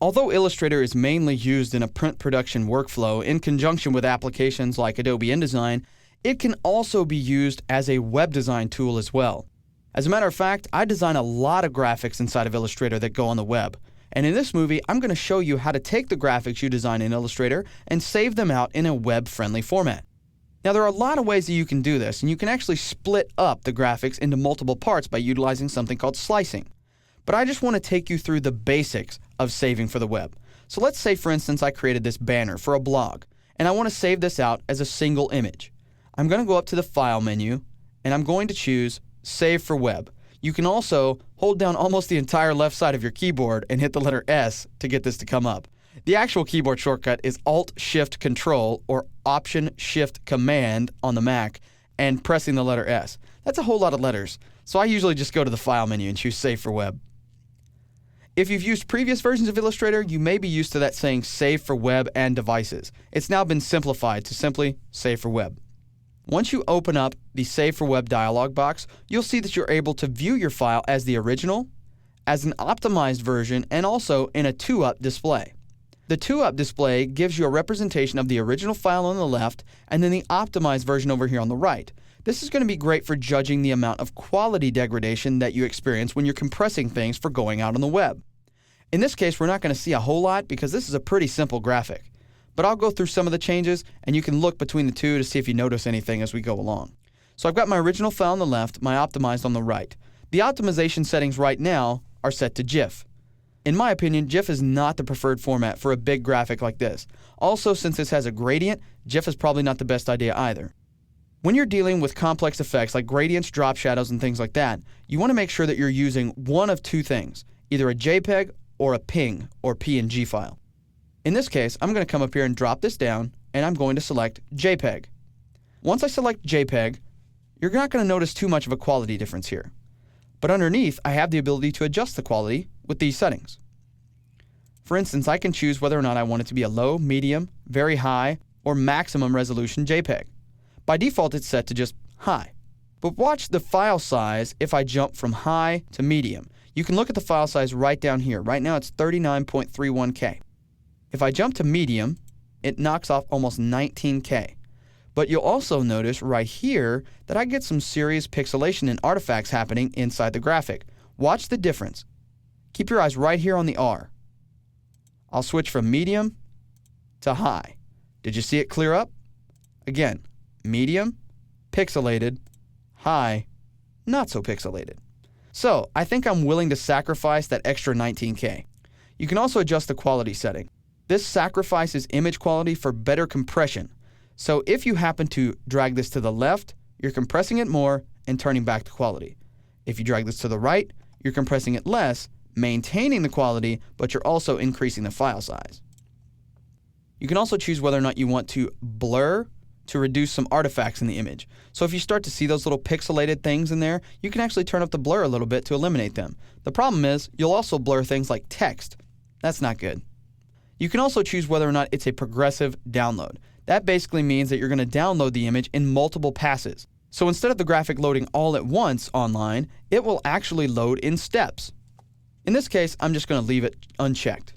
Although Illustrator is mainly used in a print production workflow in conjunction with applications like Adobe InDesign, it can also be used as a web design tool as well. As a matter of fact, I design a lot of graphics inside of Illustrator that go on the web. And in this movie, I'm going to show you how to take the graphics you design in Illustrator and save them out in a web-friendly format. Now, there are a lot of ways that you can do this, and you can actually split up the graphics into multiple parts by utilizing something called slicing. But I just want to take you through the basics of saving for the web. So let's say, for instance, I created this banner for a blog, and I want to save this out as a single image. I'm going to go up to the File menu, and I'm going to choose Save for Web. You can also hold down almost the entire left side of your keyboard and hit the letter S to get this to come up. The actual keyboard shortcut is Alt-Shift-Control or Option-Shift-Command on the Mac and pressing the letter S. That's a whole lot of letters, so I usually just go to the File menu and choose Save for Web. If you've used previous versions of Illustrator, you may be used to that saying Save for Web and Devices. It's now been simplified to simply Save for Web. Once you open up the Save for Web dialog box, you'll see that you're able to view your file as the original, as an optimized version, and also in a 2-up display. The 2-up display gives you a representation of the original file on the left and then the optimized version over here on the right. This is going to be great for judging the amount of quality degradation that you experience when you're compressing things for going out on the web. In this case, we're not going to see a whole lot because this is a pretty simple graphic. But I'll go through some of the changes, and you can look between the two to see if you notice anything as we go along. So I've got my original file on the left, my optimized on the right. The optimization settings right now are set to GIF. In my opinion, GIF is not the preferred format for a big graphic like this. Also, since this has a gradient, GIF is probably not the best idea either. When you're dealing with complex effects like gradients, drop shadows, and things like that, you want to make sure that you're using one of two things, either a JPEG or a PNG or PNG file. In this case, I'm going to come up here and drop this down, and I'm going to select JPEG. Once I select JPEG, you're not going to notice too much of a quality difference here. But underneath, I have the ability to adjust the quality with these settings. For instance, I can choose whether or not I want it to be a low, medium, very high, or maximum resolution JPEG. By default, it's set to just high. But watch the file size if I jump from high to medium. You can look at the file size right down here. Right now, it's 39.31K. If I jump to medium, it knocks off almost 19K. But you'll also notice right here that I get some serious pixelation and artifacts happening inside the graphic. Watch the difference. Keep your eyes right here on the R. I'll switch from medium to high. Did you see it clear up? Again, medium, pixelated, high, not so pixelated. So I think I'm willing to sacrifice that extra 19K. You can also adjust the quality setting. This sacrifices image quality for better compression. So if you happen to drag this to the left, you're compressing it more and turning back the quality. If you drag this to the right, you're compressing it less, maintaining the quality, but you're also increasing the file size. You can also choose whether or not you want to blur to reduce some artifacts in the image. So if you start to see those little pixelated things in there, you can actually turn up the blur a little bit to eliminate them. The problem is, you'll also blur things like text. That's not good. You can also choose whether or not it's a progressive download. That basically means that you're going to download the image in multiple passes. So instead of the graphic loading all at once online, it will actually load in steps. In this case, I'm just going to leave it unchecked.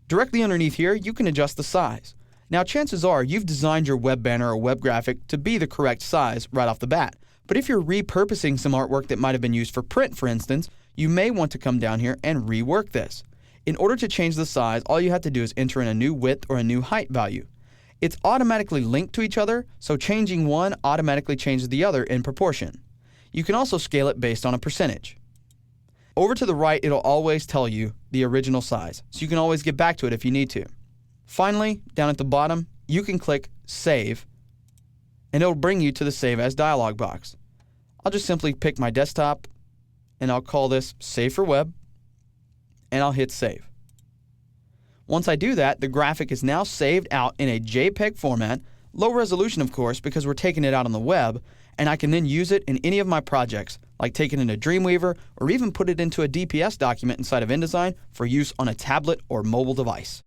Directly underneath here, you can adjust the size. Now, chances are you've designed your web banner or web graphic to be the correct size right off the bat. But if you're repurposing some artwork that might have been used for print, for instance, you may want to come down here and rework this. In order to change the size, all you have to do is enter in a new width or a new height value. It's automatically linked to each other, so changing one automatically changes the other in proportion. You can also scale it based on a percentage. Over to the right, it'll always tell you the original size, so you can always get back to it if you need to. Finally, down at the bottom, you can click Save, and it'll bring you to the Save As dialog box. I'll just simply pick my desktop, and I'll call this Save for Web, and I'll hit Save. Once I do that, the graphic is now saved out in a JPEG format, low resolution of course because we're taking it out on the web, and I can then use it in any of my projects, like take it into Dreamweaver or even put it into a DPS document inside of InDesign for use on a tablet or mobile device.